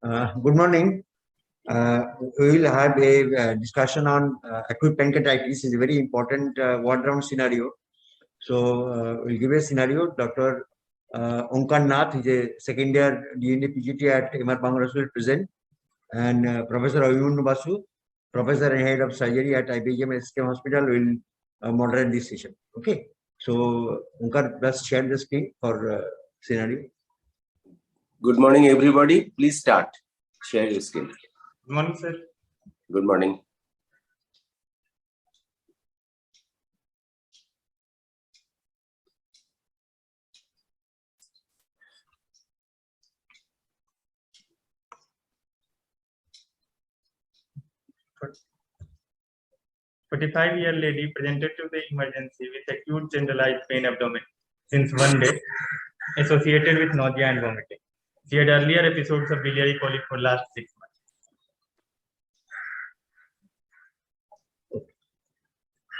Good morning. We will have a discussion on acute pancreatitis. Is a very important ward round scenario. So we'll give a scenario. Dr. Onkar Nath is a second year DNA PGT at MR Bangladesh will present, and Professor Ayun Basu, Professor and Head of Surgery at IBM SK Hospital, will moderate this session. Okay. So Onkar, just share the screen for scenario. Good morning, everybody. Please start. Share your screen. Good morning, sir. Good morning. A 45-year lady presented to the emergency with acute generalized pain abdomen since one day, associated with nausea and vomiting. She had earlier episodes of biliary colic for last 6 months.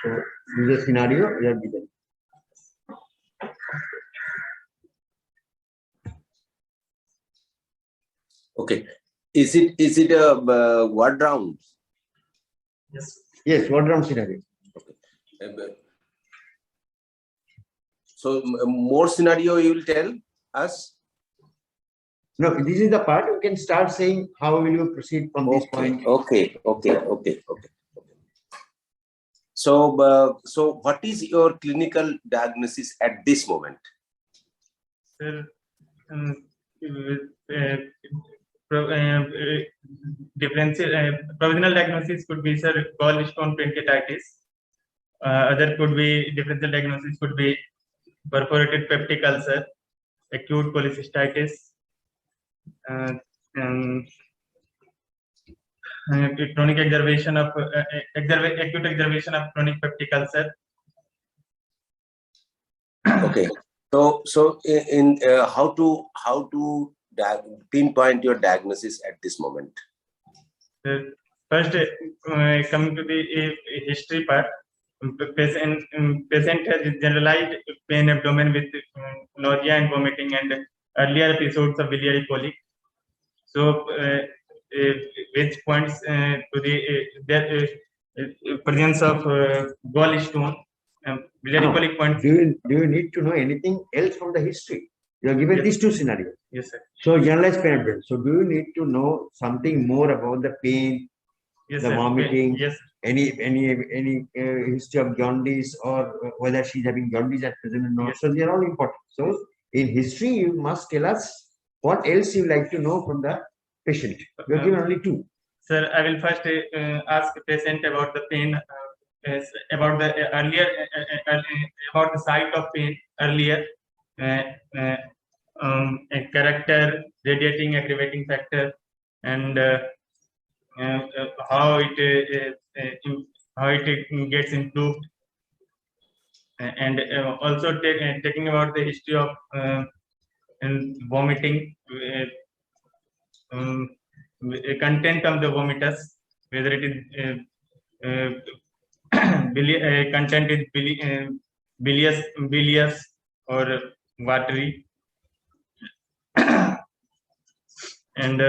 So this is a scenario we are given. Okay. Is it a word round? Yes. Yes, word round scenario. Okay. So more scenario you will tell us? No, this is the part you can start saying how will you proceed from this point. Okay. So what is your clinical diagnosis at this moment? Sir, provisional diagnosis could be, sir, gallstone pancreatitis. Other could be differential diagnosis could be perforated peptic ulcer, acute cholecystitis, chronic exacerbation of acute exacerbation of chronic peptic ulcer. Okay. So in how to pinpoint your diagnosis at this moment? First, coming to the history part, patient has generalized pain abdomen with nausea and vomiting and earlier episodes of biliary colic. So, which points to the presence of gallstone. Biliary colic points. Do you need to know anything else from the history? You are given Yes. these two scenarios. Yes, sir. So generalized pain abdomen. So do you need to know something more about the pain, Yes, the sir. vomiting, Yes. any history of jaundice, or whether she's having jaundice at present or not? Yes. So they are all important. So in history, you must tell us what else you like to know from the patient. You are given only two. Sir, I will first ask the patient about the pain, about the earlier, about the site of pain earlier, a character, radiating, aggravating factor, and how it gets improved, and also taking about the history of vomiting. Content of the vomitus, whether it is content is bilious or watery, and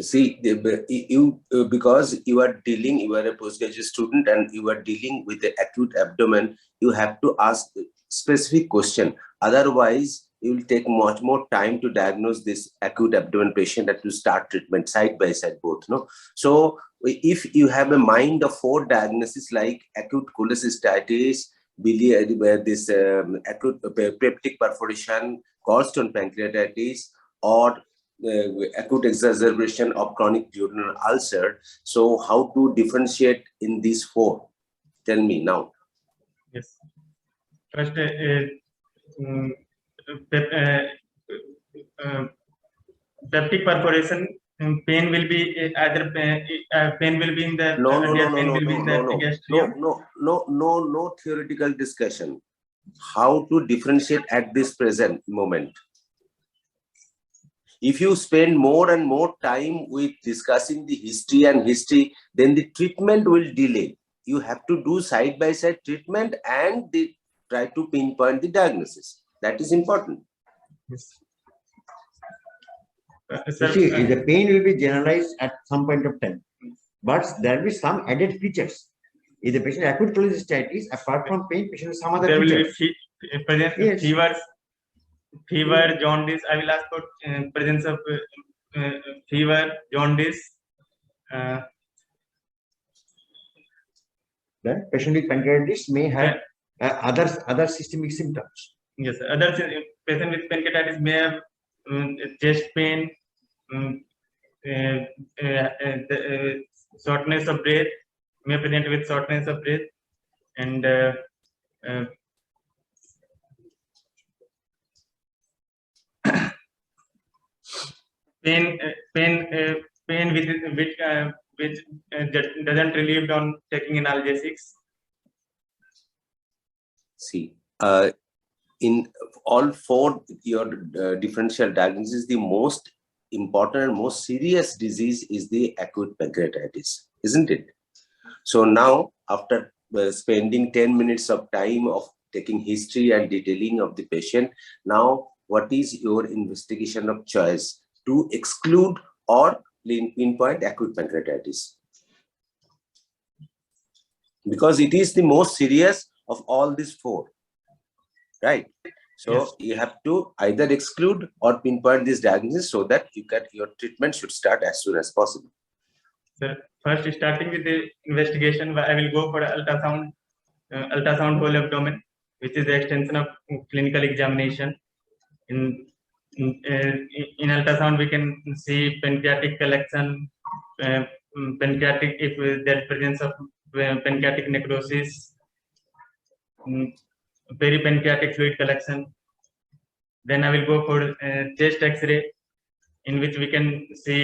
See, you because you are a postgraduate student and you are dealing with the acute abdomen, you have to ask specific question. Otherwise, you will take much more time to diagnose this acute abdomen patient and to start treatment side by side both. No, so if you have a mind of 4 diagnoses like acute cholecystitis, this acute peptic perforation, gallstone pancreatitis, or acute exacerbation of chronic duodenal ulcer. So how to differentiate in these 4? Tell me now. Yes. First, peptic perforation pain will be either pain will be in the no theoretical discussion. How to differentiate at this present moment? If you spend more and more time with discussing the history, then the treatment will delay. You have to do side-by-side treatment and the try to pinpoint the diagnosis. That is important. Yes. You Sir, see, the pain will be generalized at some point of time, but there will be some added features. If the patient acute cholecystitis, apart from pain, patient has some other there will features. be presence Yes. fever, jaundice. I will ask for presence of fever, jaundice. The patient with pancreatitis may have other systemic symptoms. Yes, other patient with pancreatitis may have chest pain, shortness of breath, may present with shortness of breath, and pain which doesn't relieve on taking analgesics. See, in all four your differential diagnosis, the most important and most serious disease is the acute pancreatitis, isn't it? So now, after spending 10 minutes of time of taking history and detailing of the patient, now what is your investigation of choice to exclude or pinpoint acute pancreatitis? Because it is the most serious of all these four, right? So Yes. you have to either exclude or pinpoint this diagnosis so that your treatment should start as soon as possible. Sir, first starting with the investigation, I will go for ultrasound whole abdomen, which is the extension of clinical examination. In ultrasound, we can see pancreatic collection, pancreatic, if there is presence of pancreatic necrosis, peripancreatic fluid collection. Then I will go for chest X-ray, in which we can see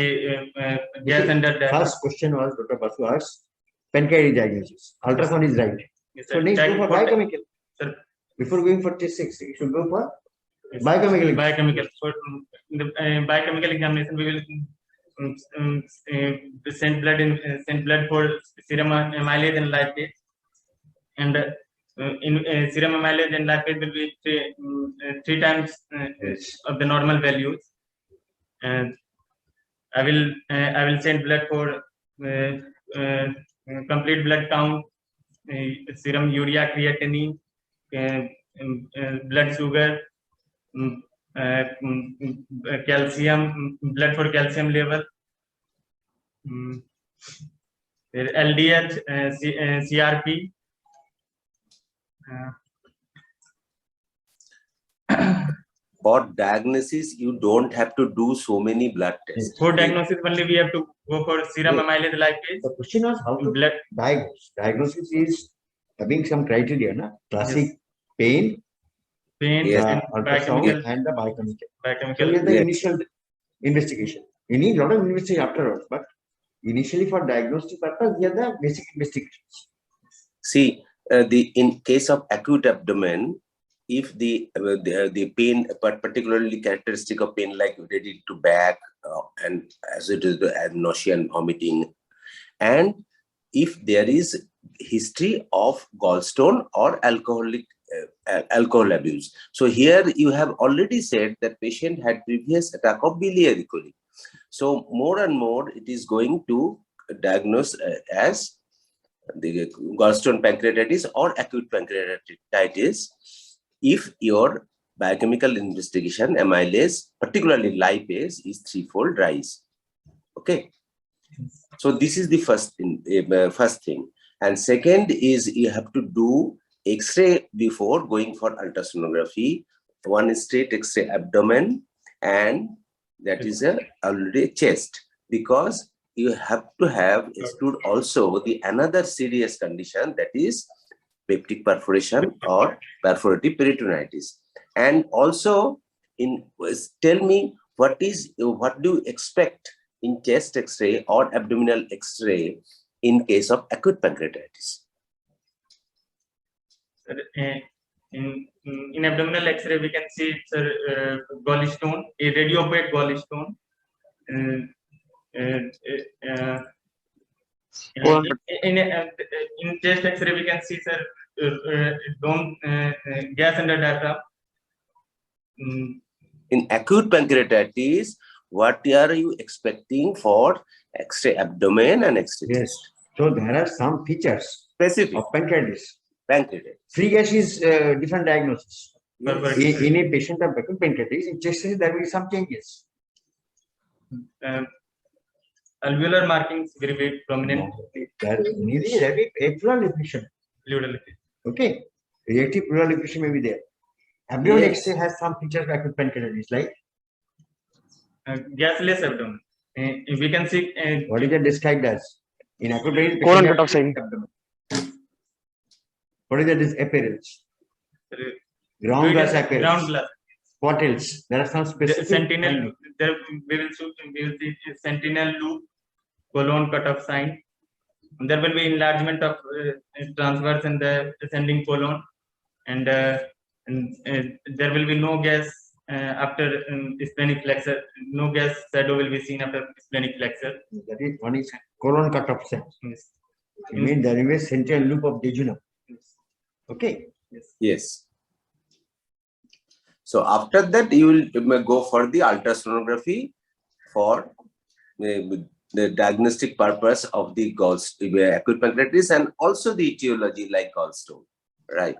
gas under diaphragm. First question was Dr. Basu asked pancreatic diagnosis. Ultrasound is right. Yes, So sir. next go for biochemical. Sir. Before going for chest X-ray, you should go for biochemical. Biochemical. For the biochemical examination, we will send blood for serum amylase and lipase, and in serum amylase and lipase will be three times of the normal values. And I will send blood for complete blood count, serum urea, creatinine, blood sugar, calcium, blood for calcium level, LDH, CRP. For diagnosis, you don't have to do so many blood tests. For diagnosis only, we have to go for serum amylase lipase. The question was how to blood diagnose. Diagnosis is having some criteria, na? Classic pain, Yes. ultrasound, and the biochemical. biochemical. So we have the Yes. initial investigation. We need a lot of investigation afterwards, but initially for diagnostic purpose, we have the basic investigations. See, in case of acute abdomen, if the pain, but particularly characteristic of pain like ready to back and as it is the nausea and vomiting, and if there is history of gallstone or alcohol abuse. So here you have already said that patient had previous attack of biliary colic. So more and more it is going to diagnose as the gallstone pancreatitis or acute pancreatitis if your biochemical investigation amylase, particularly lipase, is threefold rise. Okay, so this is the first thing, and second is you have to do X-ray before going for ultrasonography. One is straight X-ray abdomen, and that is already chest, because you have to have exclude also the another serious condition, that is peptic perforation or perforative peritonitis. And also tell me what do you expect in chest X-ray or abdominal X-ray in case of acute pancreatitis? In abdominal X-ray, we can see gallstone, a radiopaque gallstone. In chest X-ray, we can see gas under diaphragm. In acute pancreatitis, what are you expecting for X-ray abdomen and X-ray Yes. chest? So there are some features Specific of pancreatitis. pancreatitis. Free gas is different diagnosis. Perfect. In a patient of acute pancreatitis, in chest there will be some changes. Alveolar markings very, very prominent. There may be a pleural effusion. Pleural effusion. Okay. Reactive pleural effusion may be there. Abdomen Yes. X-ray has some features of acute pancreatitis, like Gasless abdomen. We can see what is it described as? In acute pancreatitis, Colon patient cutoff have sign. abdomen. What is that? This appearance? uh, Ground glass ground appearance. glass. What else? There are some The specific sentinel. findings. There we will see sentinel loop, colon cutoff sign. There will be enlargement of transverse in the ascending colon, and there will be no gas after splenic flexor. No gas shadow will be seen after splenic flexor. That is one is colon cutoff set. Yes. It means there is a sentinel loop of jejunum. Okay. Yes. So after that, you will go for the ultrasonography for the diagnostic purpose of the acute pancreatitis and also the etiology like gallstone, right?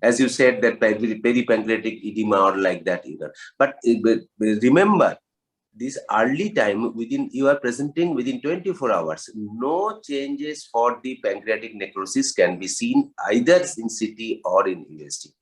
As you said, that peripancreatic edema or like that either. But remember, this early time you are presenting within 24 hours. No changes for the pancreatic necrosis can be seen either in CT or in USG.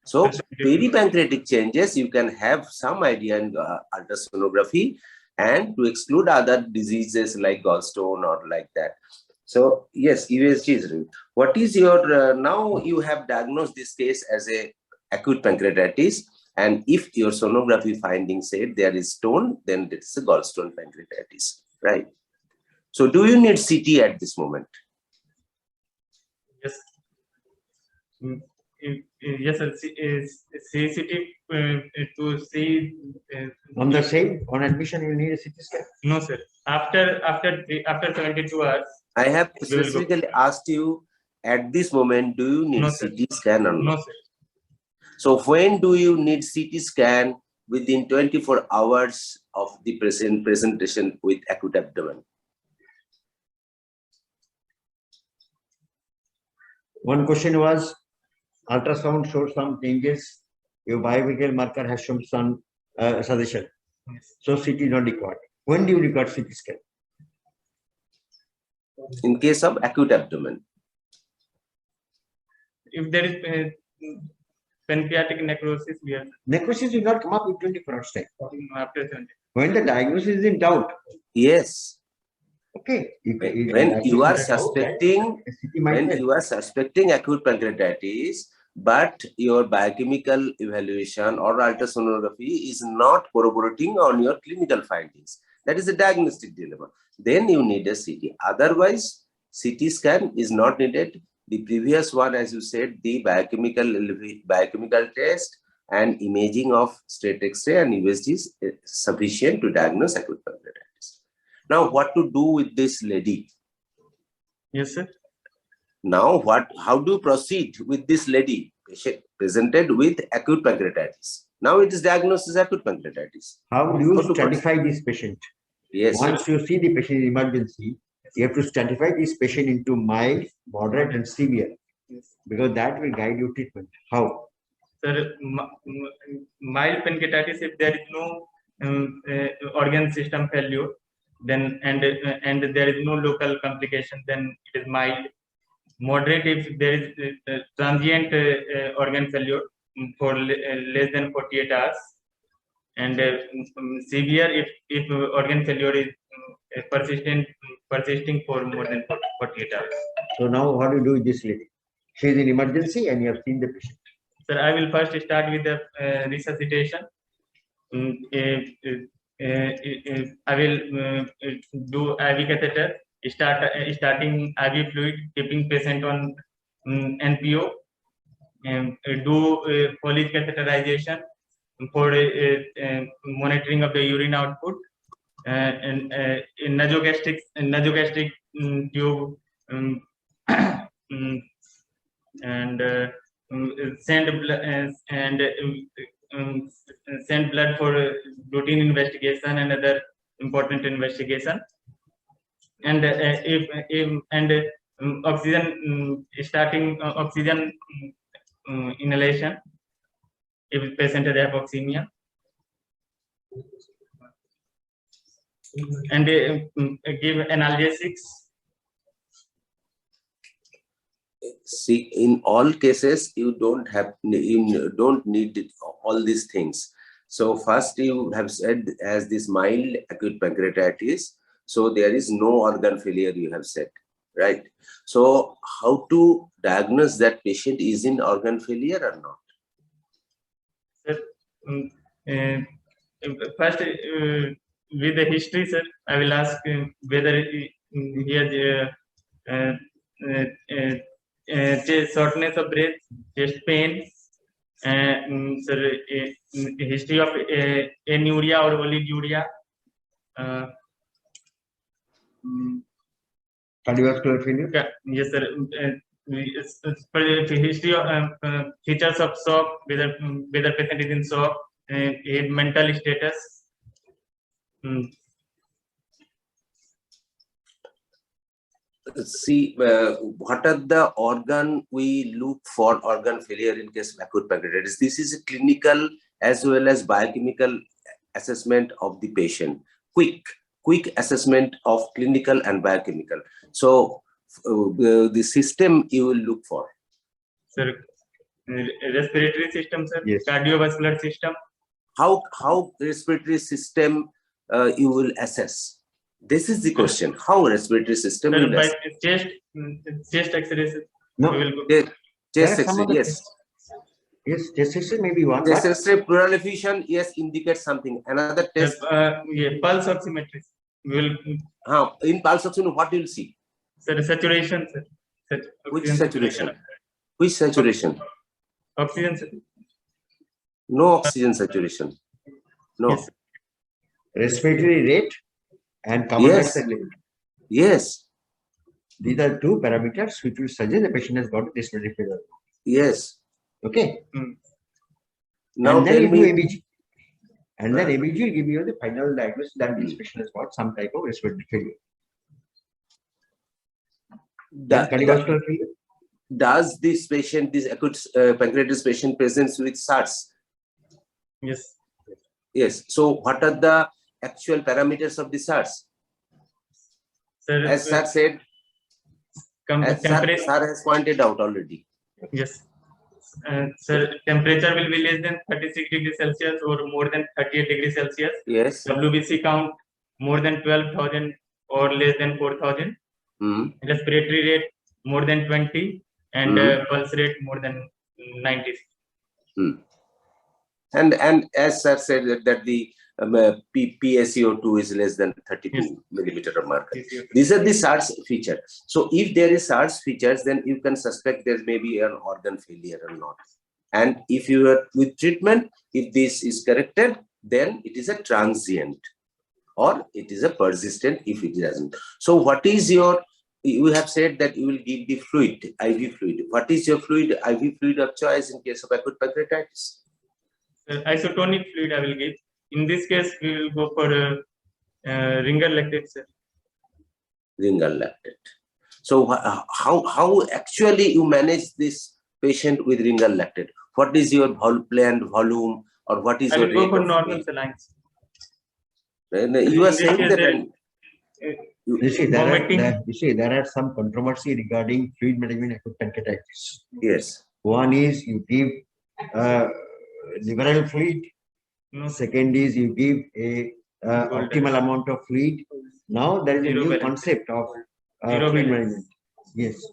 So peripancreatic changes, you can have some idea in ultrasonography and to exclude other diseases like gallstone or like that. So yes, USG is real. What is your, now you have diagnosed this case as a acute pancreatitis, and if your sonography findings said there is stone, then it's a gallstone pancreatitis, right? So do you need CT at this moment? Yes. Yes, sir. CCT to see. On the same, on admission, you need a CT scan. No, sir. After 72 hours. I have We will go. specifically asked you at this moment, do you need No, sir. CT scan or No, not? sir. So when do you need CT scan? Within 24 hours of the presentation with acute abdomen. One question was, ultrasound shows some changes. Your biochemical marker has shown some suggestion. Yes. So CT is not required. When do you require CT scan? In case of acute abdomen. If there is pancreatic necrosis, we are Necrosis will not come up in 24 hours time. after 70. When the diagnosis is in doubt, Yes. okay. When you are suspecting, when you are suspecting acute pancreatitis, but your biochemical evaluation or ultrasonography is not corroborating on your clinical findings, that is a diagnostic dilemma. Then you need a CT. Otherwise, CT scan is not needed. The previous one, as you said, the biochemical test and imaging of straight X-ray and USG is sufficient to diagnose acute pancreatitis. Now, what to do with this lady? Yes, sir. Now, how do you proceed with this lady? Patient presented with acute pancreatitis. Now it is diagnosed as acute pancreatitis. How do you stratify this patient? Yes. Once you see the patient in emergency, you have to stratify this patient into mild, moderate, and severe, because that will guide your treatment. How? Sir, mild pancreatitis, if there is no organ system failure, then and there is no local complication, then it is mild. Moderate, if there is transient organ failure for less than 48 hours, and severe if organ failure is persisting for more than 48 hours. So now what do you do with this lady? She is in emergency and you have seen the patient. Sir, I will first start with the resuscitation. I will do IV catheter, starting IV fluid, keeping patient on NPO, and do Foley's catheterization for monitoring of the urine output, and in nasogastric tube and send send blood for routine investigation and other important investigation. And oxygen starting oxygen inhalation if patient has hypoxemia, and give analgesics. See, in all cases, you don't need all these things. So first you have said as this mild acute pancreatitis, so there is no organ failure, you have said, right? So how to diagnose that patient is in organ failure or not? Sir, first, with the history, sir, I will ask whether he has shortness of breath, chest pain, sir, history of anuria or oliguria, Cardiovascular failure. yes, sir. History of features of shock, whether patient is in shock, mental status. See, what are the organ we look for organ failure in case of acute pancreatitis? This is a clinical as well as biochemical assessment of the patient. Quick assessment of clinical and biochemical. So the system you will look for. Sir, respiratory system, sir. Yes. Cardiovascular system. How respiratory system you will assess? This is the question. How respiratory system Sir, will by assess? chest X-ray, sir. No. We will go. Chest There are some X-ray, other yes. things. Yes, chest X-ray may be one. Chest but X-ray pleural effusion, yes, indicates something. Another test. Yeah, pulse oximetry. We will. In pulse oximetry, what you will see? Sir, saturation, sir. Which Oxygen saturation? Which saturation? Oxygen, sir. No oxygen saturation. No. Yes. respiratory rate and carbon Yes. dioxide level. Yes. These are two parameters which will suggest the patient has got respiratory failure. Yes. Okay. Now and then tell you me. do ABG. And then ABG will give you the final diagnosis that this patient has got some type of respiratory failure. Then cardiovascular failure. Does this patient, this acute pancreatitis patient, presents with SARS? Yes. Yes. So what are the actual parameters of the SARS? Sir, As Sir said, as Sir has pointed out already. Yes. Sir, temperature will be less than 36 degrees Celsius or more than 38 degrees Celsius. Yes. WBC count more than 12,000 or less than 4,000. Respiratory rate more than 20 and pulse rate more than 90. And as Sir said that the PaCO2 is less than 32 millimeter of mercury. These are the SARS features. So if there is SARS features, then you can suspect there may be an organ failure or not. And if you are with treatment, if this is corrected, then it is a transient or it is a persistent if it doesn't. So what is your, you have said that you will give the fluid, IV fluid. What is your fluid, IV fluid of choice in case of acute pancreatitis? Isotonic fluid I will give. In this case, we will go for Ringer lactate, sir. Ringer lactate. So how actually you manage this patient with Ringer lactate? What is your planned volume or what is I your will go rate for of normal salines. You are saying that You see, there are some controversy regarding fluid management acute pancreatitis. Yes. One is you give liberal fluid. Second is you give a optimal amount of fluid. Now there is a new concept of fluid management. Yes.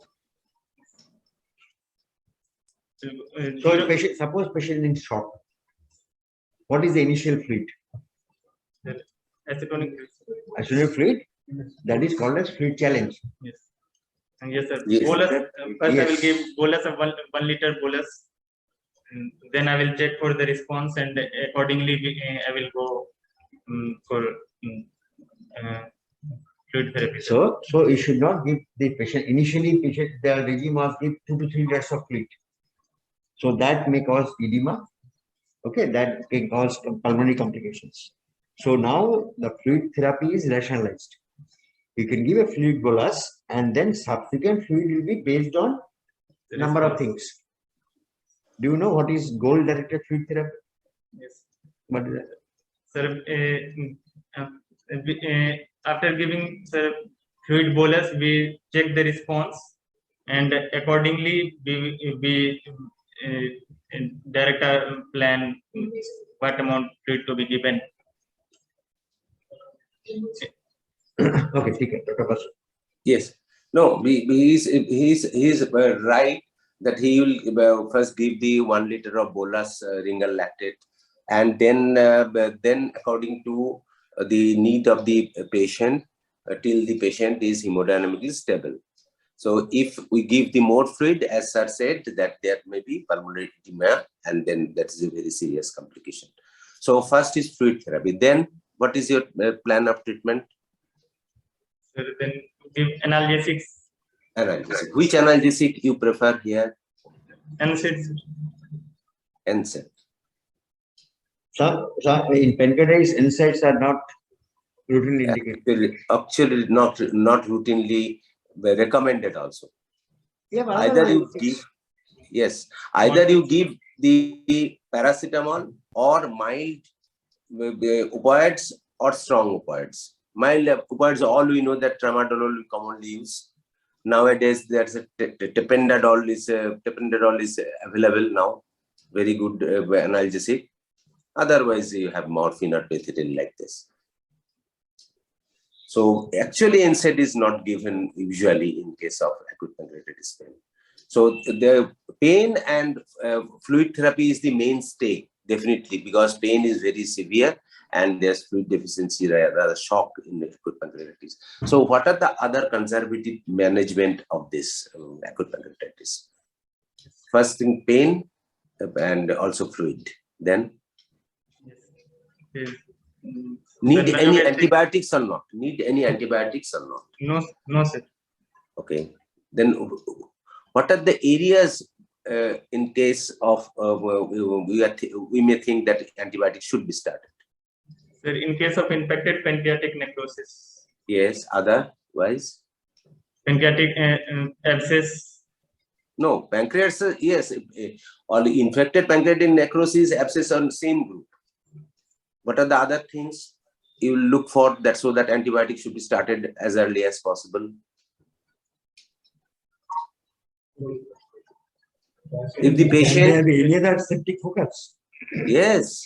So patient, suppose patient is in shock. What is the initial fluid? Acetonic fluid. Acetonic fluid. That is called as fluid challenge. Yes. Yes, sir. Yes. Bolus. First, I will give bolus of 1 liter bolus. Then I will check for the response, and accordingly I will go for fluid therapy. Sir. So you should not give the patient, initially patient, the regime was give 2 to 3 liters of fluid. So that may cause edema. Okay, that can cause pulmonary complications. So now the fluid therapy is rationalized. You can give a fluid bolus and then subsequent fluid will be based on number of things. Do you know what is goal directed fluid therapy? Yes. What is that? Sir, after giving fluid bolus, we check the response, and accordingly we direct our plan what amount fluid to be given. Okay, Dr. Basu. Yes. No, he's right that he will first give the 1 liter of bolus ringal lactate, and then according to the need of the patient, till the patient is hemodynamically stable. So if we give the more fluid, as sir said, that there may be pulmonary edema, and then that is a very serious complication. So first is fluid therapy. Then what is your plan of treatment? So then give analgesics. Analgesic. Which analgesic you prefer here? NSAIDs. NSAID. So in pancreatitis, NSAIDs are not routinely indicated. Actually, not routinely recommended also. Yeah, either you give, yes, either you give the paracetamol or mild opioids or strong opioids. Mild opioids, all we know that tramadol we commonly use. Nowadays, there's a tapentadol is available now. Very good analgesic. Otherwise, you have morphine or pethidine like this. So actually, NSAID is not given usually in case of acute pancreatitis pain. So the pain and fluid therapy is the mainstay, definitely, because pain is very severe and there's fluid deficiency, rather shock in acute pancreatitis. So what are the other conservative management of this acute pancreatitis? First thing, pain and also fluid. Then need any antibiotics or not? Need any antibiotics or not? No, sir. Okay. Then what are the areas in case of we may think that antibiotics should be started? Sir, in case of infected pancreatic necrosis. Yes. Otherwise? Pancreatic abscess. No, pancreas, yes. All infected pancreatic necrosis, abscess on same group. What are the other things you will look for that so that antibiotics should be started as early as possible? If the patient, any other septic focus? yes,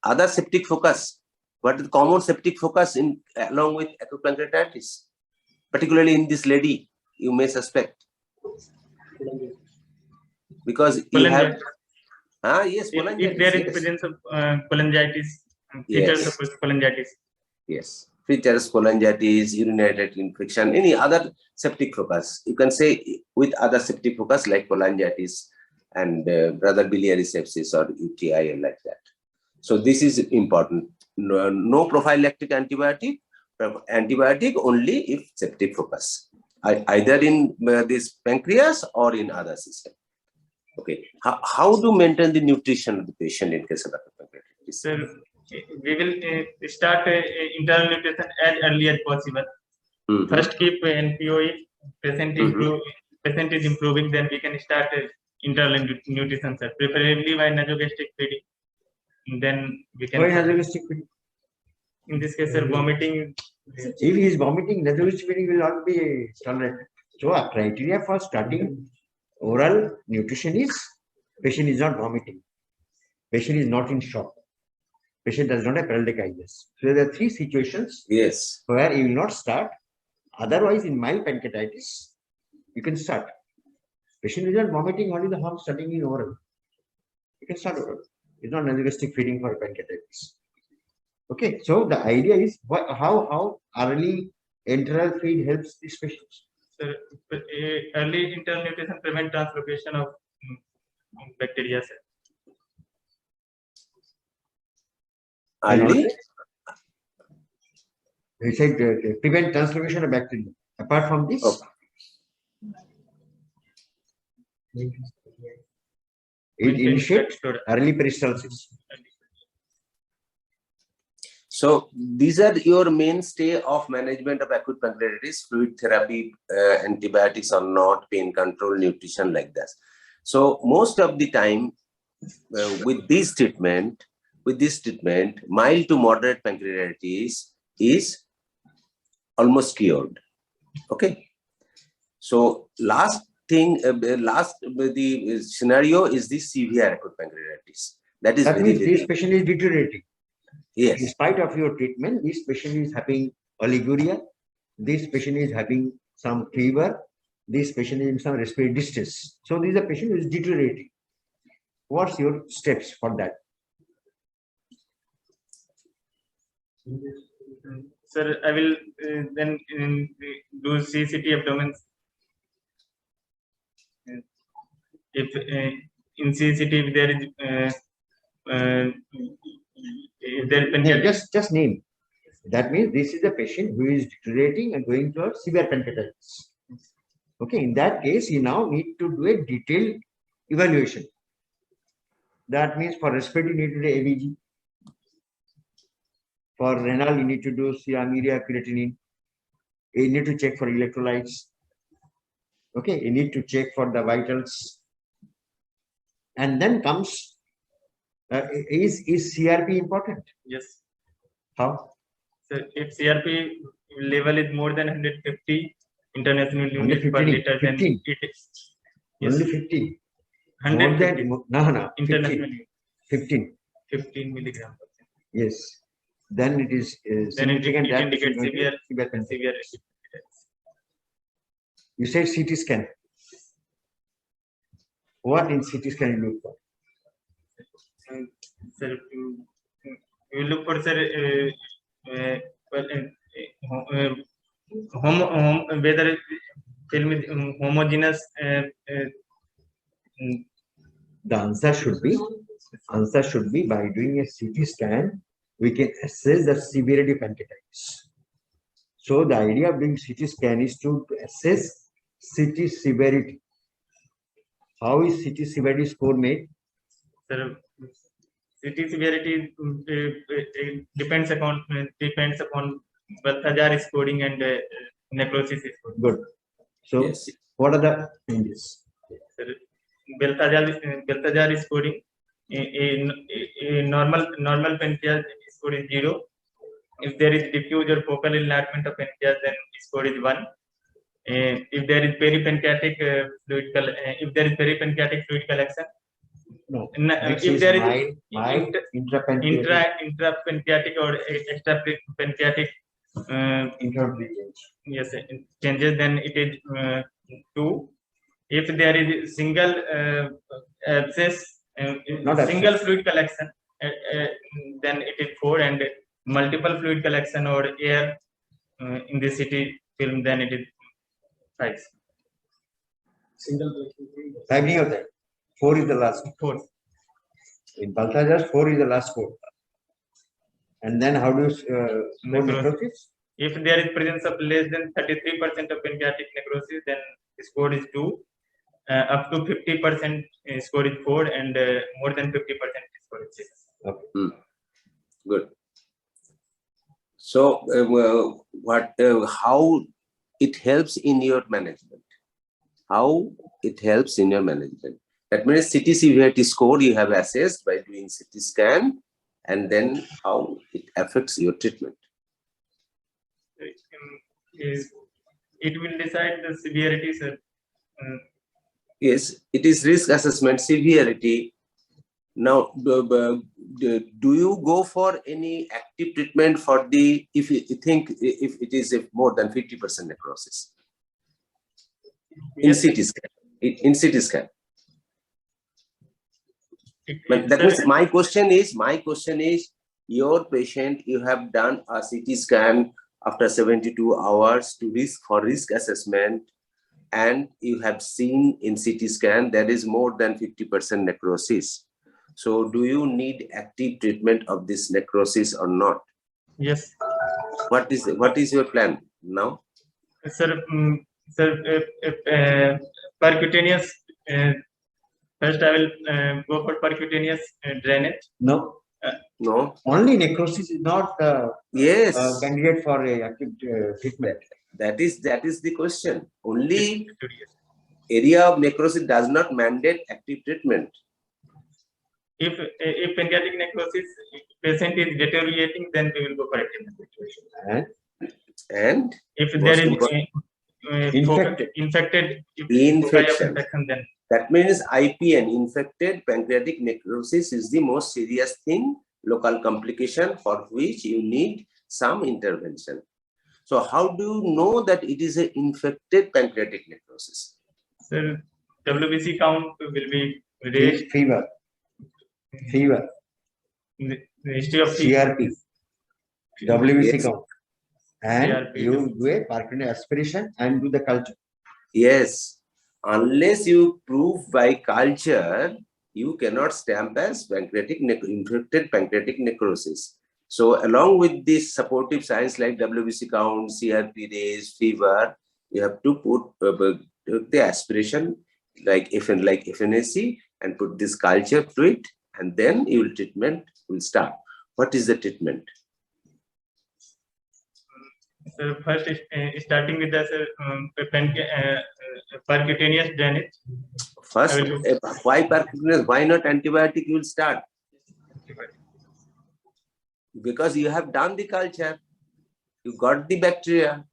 other septic focus. What is the common septic focus in along with acute pancreatitis? Particularly in this lady, you may suspect because you have. Yes, if there is presence of cholangitis, features of cholangitis. Yes, features cholangitis, urinary tract infection, any other septic focus. You can say with other septic focus like cholangitis and rather biliary sepsis or UTI like that. So this is important. No prophylactic antibiotic only if septic focus, either in this pancreas or in other system. Okay, how to maintain the nutrition of the patient in case of pancreatitis? Sir, we will start internal nutrition as early as possible. First, keep NPOE. Patient is improving, then we can start internal nutrition, sir. Preferably by nasogastric feeding. Then we can. Why nasogastric feeding? In this case, sir, vomiting. If he is vomiting, nasogastric feeding will not be tolerated. So a criteria for starting oral nutrition is patient is not vomiting, patient is not in shock, patient does not have pancreatitis. So there are 3 situations where you will not start. Otherwise, in mild pancreatitis, you can start. Patient is not vomiting, only the harm starting in oral. You can start oral. It's not nasogastric feeding for pancreatitis. Okay, so the idea is how early enteral feed helps these patients. Sir, early internal nutrition prevent translocation of bacteria, sir. Early? He said prevent translocation of bacteria. Apart from this, Okay. it initiates early peristalsis. So these are your mainstay of management of acute pancreatitis: fluid therapy, antibiotics or not, pain control, nutrition, like that. So most of the time with this treatment, mild to moderate pancreatitis is almost cured. Okay. So last thing, the scenario is the severe acute pancreatitis. That means this very patient is deteriorating. yes. In spite of your treatment, this patient is having oliguria. This patient is having some fever. This patient is in some respiratory distress. So this is a patient who is deteriorating. What's your steps for that? Sir, I will then do CCT abdomen. If in CCT if there is if there is pancreatitis, just name. That means this is a patient who is deteriorating and going to a severe pancreatitis. Okay, in that case, you now need to do a detailed evaluation. That means for respiratory, you need to do ABG. For renal, you need to do serum urea creatinine. You need to check for electrolytes. Okay, you need to check for the vitals. And then comes, is CRP important? yes. How? So if CRP level is more than 150 international units per 150, liter, then 15. it is yes. Only 50. 150 no, international 15. 15 milligram. Yes. Then it is Then it significant. That indicates severe pancreatitis. You said CT scan. What in CT scan you look for? Sir, you look for sir whether film is homogeneous. The answer should be by doing a CT scan, we can assess the severity of pancreatitis. So the idea of doing CT scan is to assess CT severity. How is CT severity score made? Sir, CT severity depends upon Balthazar scoring and necrosis scoring. Good. So yes. What are the changes? Sir, Balthazar scoring, normal pancreas score is 0. If there is diffuse or focal enlargement of pancreas, then score is 1. If there is peripancreatic fluid collection, No. if there is mild intrapancreatic or extrapancreatic yes, changes, then it is 2. If there is single abscess, single fluid collection, then it is 4, and multiple fluid collection or air in the CT film, then it is 5. Single 5 of that. 4 is the last. 4. In Balthazar, 4 is the last score. And then how do you score necrosis? If there is presence of less than 33% of pancreatic necrosis, then score is 2. Up to 50% score is 4, and more than 50% score is 6. Okay. Good. So how it helps in your management? How it helps in your management? That means CT severity score you have assessed by doing CT scan, and then how it affects your treatment. It will decide the severity, sir. Yes, it is risk assessment severity. Now, do you go for any active treatment for the, if you think if it is more than 50% necrosis? In Yes, CT scan. In CT scan. But that means my question is, your patient, you have done a CT scan after 72 hours to risk assessment, and you have seen in CT scan there is more than 50% necrosis. So do you need active treatment of this necrosis or not? Yes. What is your plan now? Sir, percutaneous. First, I will go for percutaneous drainage. No, No. only necrosis is not Yes. candidate for a acute treatment. That is the question. Only area of necrosis does not mandate active treatment. If pancreatic necrosis patient is deteriorating, then we will go for active necrosis. And if most there is important- Infected. infected Infection. then That means IPN, infected pancreatic necrosis, is the most serious thing, local complication for which you need some intervention. So how do you know that it is an infected pancreatic necrosis? so WBC count will be raised. Fever. The history of CRP. WBC Yes. count. And CRP. you do a percutaneous aspiration and do the culture. Yes. Unless you prove by culture, you cannot stamp as infected pancreatic necrosis. So along with this supportive science like WBC count, CRP raise, fever, you have to put the aspiration like FNAC and put this culture to it, and then your treatment will start. What is the treatment? So first, starting with the percutaneous drainage. First, why percutaneous? Why not antibiotic? You will start because you have done the culture, you got the bacteria.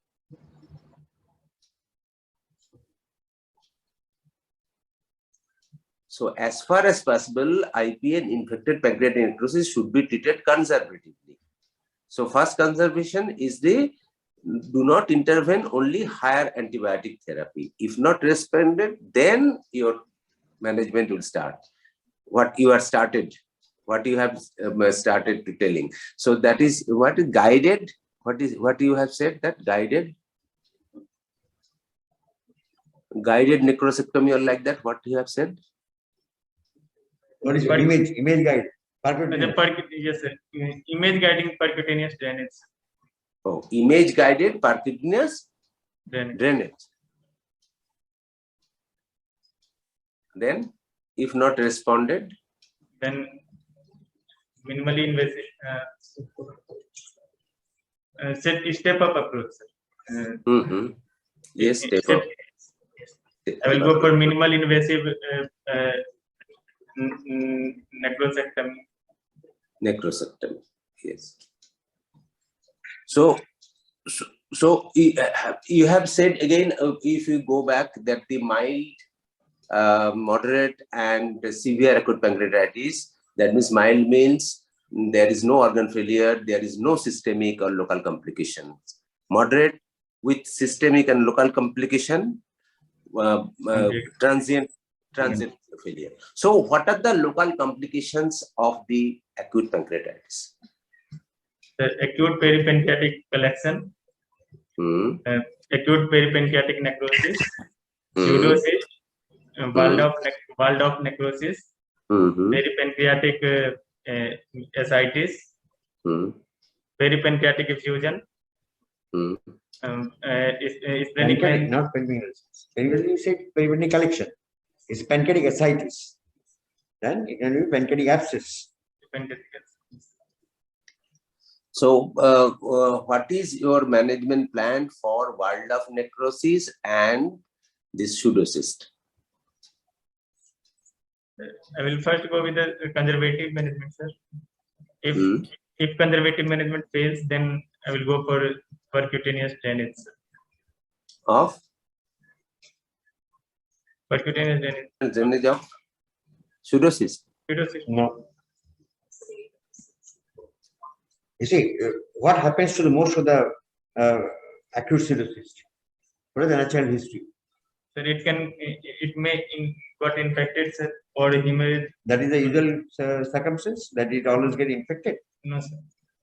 So as far as possible, IPN infected pancreatic necrosis should be treated conservatively. So first conservation is the do not intervene, only higher antibiotic therapy. If not responded, then your management will start. What you have started to telling. So that is what is guided. What you have said, that guided necrosectomy or like that. What you have said? What is image guide? Yes, sir. Image guiding percutaneous drainage. Oh, image guided percutaneous drainage. Then, if not responded, then minimally invasive step up approach. Yes, step up. I will go for minimal invasive necrosectomy. Necrosectomy. Yes. So you have said again, if you go back, that the mild, moderate, and severe acute pancreatitis, that means mild means there is no organ failure, there is no systemic or local complications. Moderate with systemic and local complication, transient failure. So what are the local complications of the acute pancreatitis? The acute peripancreatic collection, acute peripancreatic necrosis, pseudocyst, walled-off necrosis, peripancreatic ascites, peripancreatic effusion, Pancreatic, not pancreatic. You said pancreatic collection. It's pancreatic ascites. Then it can be pancreatic abscess. So, what is your management plan for walled-off necrosis and this pseudocyst? I will first go with the conservative management, sir. If conservative management fails, then I will go for percutaneous drainage. Of? Percutaneous drainage. Drainage of pseudocyst? No. You see, what happens to the most of the acute pseudocyst? What is the natural history? So it may got infected, sir, or hemorrhage. That is the usual circumstance, that it always get infected. No, sir.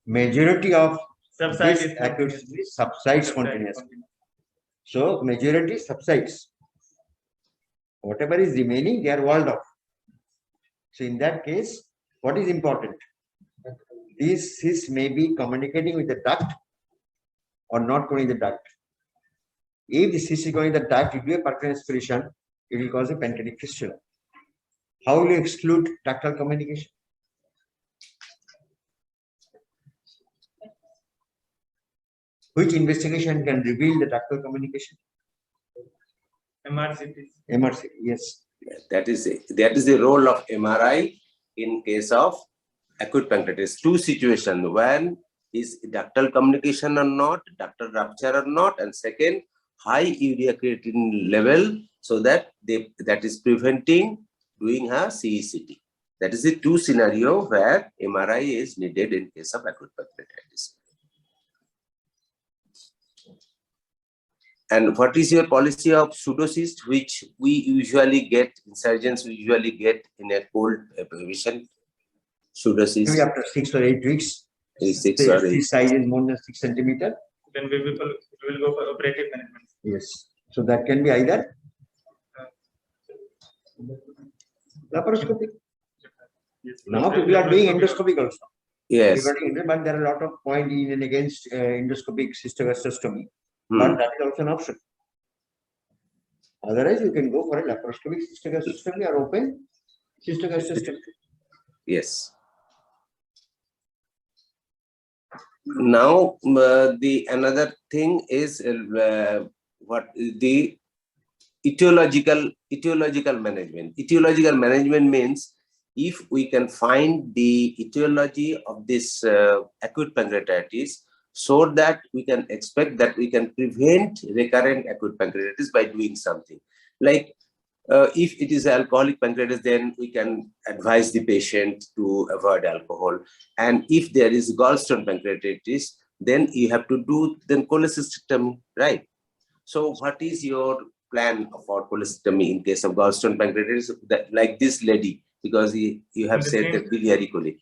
Majority of Subsides this acute subsides spontaneously. So majority subsides. Whatever is remaining, they are walled off. So in that case, what is important? This cyst may be communicating with the duct or not going in the duct. If the cyst is going in the duct, it will be a percutaneous aspiration, it will cause a pancreatic fistula. How will you exclude ductal communication? Which investigation can reveal the ductal communication? MRCP. MRC, yes. That is the role of MRI in case of acute pancreatitis. Two situations: one is ductal communication or not, ductal rupture or not, and second, high urea creatinine level, so that that is preventing doing a CECT. That is the two scenario where MRI is needed in case of acute pancreatitis. And what is your policy of pseudocyst, which we usually get, surgeons usually get in a cold patient? Pseudocyst. Maybe after 6 or 8 weeks, 6 or 8. the size is more than 6 centimeter. Then we will go for operative management. Yes. So that can be either laparoscopic. Yes. Now people are doing endoscopic also. Yes. But there are a lot of point in and against endoscopic cystogastroscopy. But that is also an option. Otherwise, you can go for a laparoscopic cystogastroscopy or open cystogastroscopy. Yes. Now, the another thing is what the etiological management. Etiological management means if we can find the etiology of this acute pancreatitis, so that we can expect that we can prevent recurrent acute pancreatitis by doing something. Like if it is alcoholic pancreatitis, then we can advise the patient to avoid alcohol. And if there is gallstone pancreatitis, then you have to do then cholecystectomy, right? So what is your plan for cholecystectomy in case of gallstone pancreatitis, that, like this lady, because you have said that biliary colic.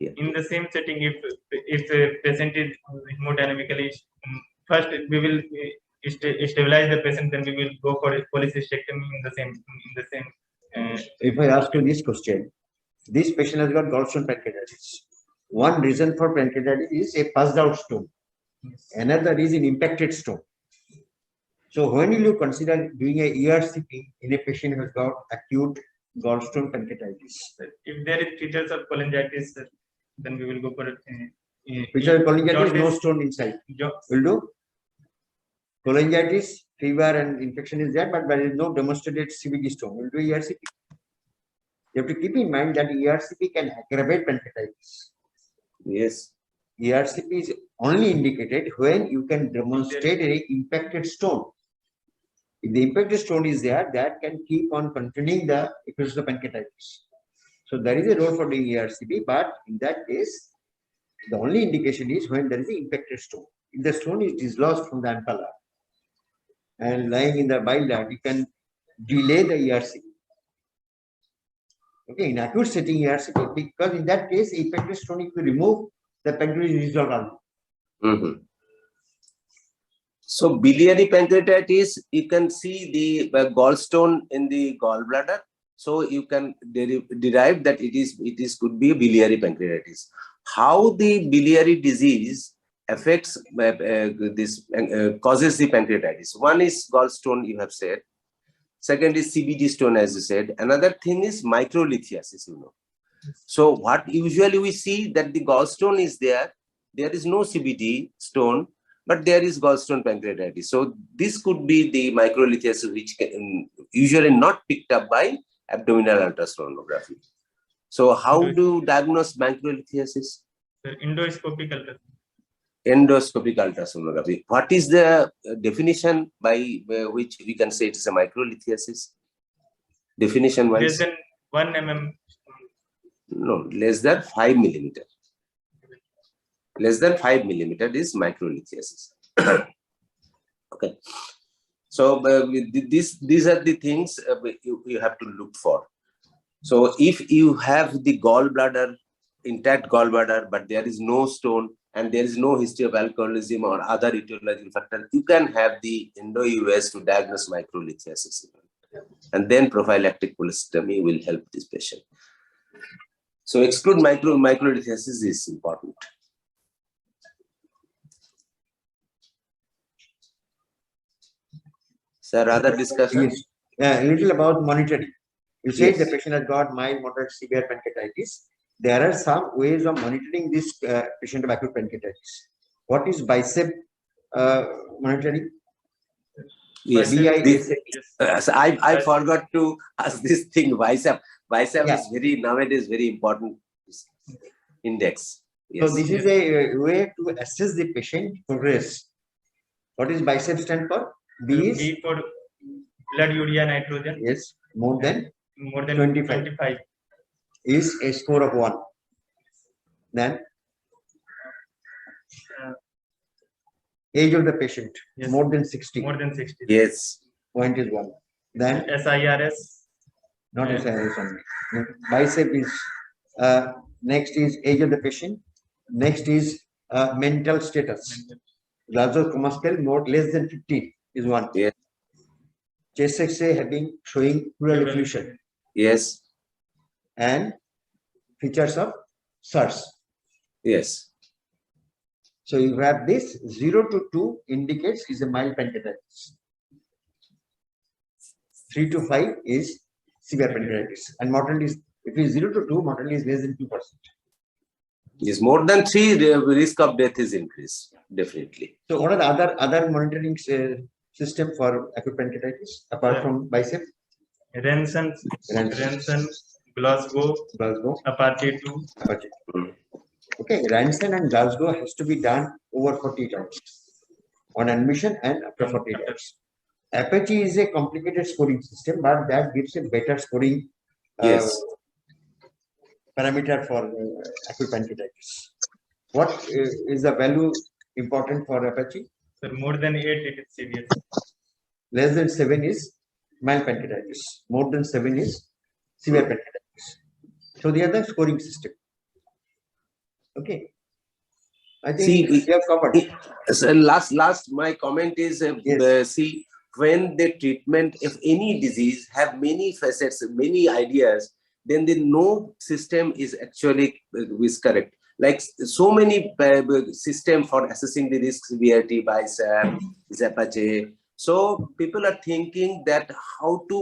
Yeah. In the same setting, if the patient is hemodynamically, first we will stabilize the patient, then we will go for a cholecystectomy in the same. If I ask you this question, this patient has got gallstone pancreatitis. One reason for pancreatitis is a passed out stone. Yes. Another is an impacted stone. So when will you consider doing a ERCP in a patient who has got acute gallstone pancreatitis? If there is features of cholangitis, then we will go for Feature of cholangitis, no stone inside. Will do. Cholangitis, fever and infection is there, but there is no demonstrated CBD stone. We'll do ERCP. You have to keep in mind that ERCP can aggravate pancreatitis. Yes. ERCP is only indicated when you can demonstrate an impacted stone. If the impacted stone is there, that can keep on continuing the episodes of pancreatitis. So there is a role for doing ERCP, but in that case, the only indication is when there is an impacted stone. If the stone is dislodged from the ampulla and lying in the bile duct, you can delay the ERCP. Okay, in acute setting ERCP, because in that case, impacted stone, if you remove, the pancreas is dissolved. So biliary pancreatitis, you can see the gallstone in the gallbladder. So you can derive that it could be biliary pancreatitis. How the biliary disease affects causes the pancreatitis? One is gallstone, you have said. Second is CBD stone, as you said. Another thing is microlithiasis, you know. So what usually we see that the gallstone is there is no CBD stone, but there is gallstone pancreatitis. So this could be the microlithiasis, which can usually not picked up by abdominal ultrasonography. So how do you diagnose microlithiasis? Endoscopic ultrasound. Endoscopic ultrasonography. What is the definition by which we can say it is a microlithiasis? Definition wise? Less than 1 mm. No, less than 5 millimeter. Less than 5 millimeter is microlithiasis. Okay. So these are the things you have to look for. So if you have the gallbladder, intact gallbladder, but there is no stone and there is no history of alcoholism or other etiological factor, you can have the endo-US to diagnose microlithiasis. And then prophylactic cholecystectomy will help this patient. So exclude microlithiasis is important. Sir, other discussion? Yes. A little about monitoring. You said the Yes. patient has got mild, moderate, severe pancreatitis. There are some ways of monitoring this patient of acute pancreatitis. What is bicep monitoring? Yes. BISAP. So I forgot to ask this thing. Bicep Yeah. is nowadays very important index. So Yes. this is a way to assess the patient progress. What is bicep stand for? B is B for blood urea nitrogen. yes, more than 25. is a score of 1. Then age of the patient, Yes. more than 60. More than 60. Yes. Point is 1. Then SIRS. not Yeah. SIRS only. Bicep is next is age of the patient. Next is mental status. Glasgow Coma scale more less than 15 is 1. Yes. Chest X-ray showing pleural effusion Yes. and features of SARS. Yes. So you have this 0 to 2 indicates is a mild pancreatitis. 3 to 5 is severe pancreatitis, and mortality is if it is 0 to 2, mortality is less than 2%. Yes. More than 3, the risk of death is increased. Definitely. So what are the other monitoring system for acute pancreatitis apart from bicep? Renson, Glasgow, Apache 2. Apache. Okay, Ranson and Glasgow has to be done over 48 hours on admission and after 48 hours. Apache is a complicated scoring system, but that gives a better scoring Yes. parameter for acute pancreatitis. What is the value important for Apache? So more than 8, it is serious. Less than 7 is mild pancreatitis. More than 7 is severe pancreatitis. So they are the scoring system. Okay. I think we have covered. So last my comment is see, when the treatment, if any disease have many facets, many ideas, then the no system is actually is correct. Like so many system for assessing the risk severity by Apache. So people are thinking that how to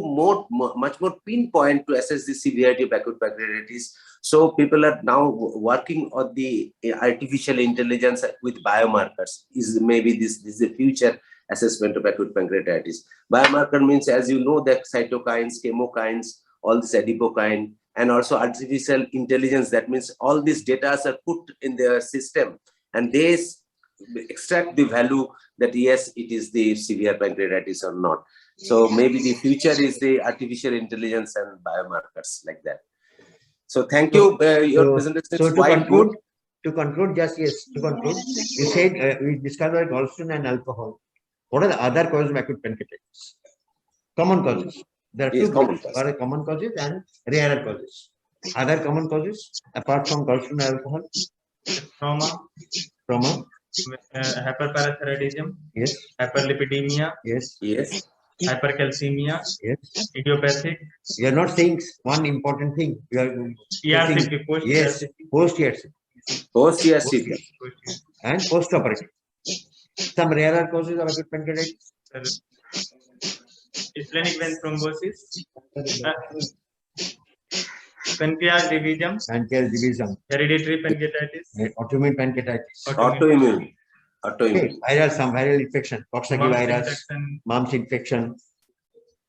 much more pinpoint to assess the severity of acute pancreatitis. So people are now working on the artificial intelligence with biomarkers. Maybe this is the future assessment of acute pancreatitis. Biomarker means, as you know, that cytokines, chemokines, all this adipokine, and also artificial intelligence. That means all these data are put in their system, and they extract the value that yes, it is the severe pancreatitis or not. So maybe the future is the artificial intelligence and biomarkers like that. So thank you. Your presentation is quite good. To conclude, you said we discussed about gallstone and alcohol. What are the other causes of acute pancreatitis? Common causes. There are two common causes and rarer causes. Other common causes apart from gallstone and alcohol? Trauma. Hyperparathyroidism. Yes. Hyperlipidemia. Yes. Yes. Hypercalcemia. Yes. Idiopathic. You are not saying one important thing. You are ERCP, post-ERCP. Post-ERCP. And post-operative. Some rarer causes of acute pancreatitis. Splenic vein thrombosis. Pancreatitis. Hereditary pancreatitis. Autoimmune pancreatitis. Autoimmune. Okay. Some viral infection. Coxsackie virus. Mumps infection.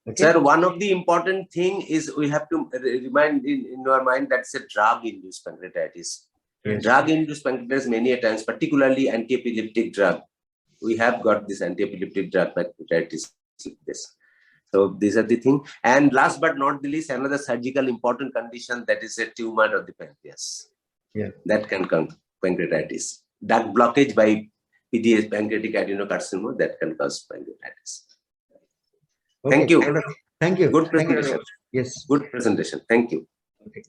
Okay. Sir, one of the important thing is we have to remind in your mind that's a drug-induced pancreatitis. Yes. Drug-induced pancreatitis many a times, particularly anti-epileptic drug. We have got this anti-epileptic drug pancreatitis. So these are the things. And last but not the least, another surgical important condition, that is a tumor of the pancreas. Yeah. That can come pancreatitis. Duct blockage by PDS, pancreatic adenocarcinoma, that can cause pancreatitis. Okay. Thank you. Thank you. Good presentation. Yes. Good presentation. Thank you. Okay.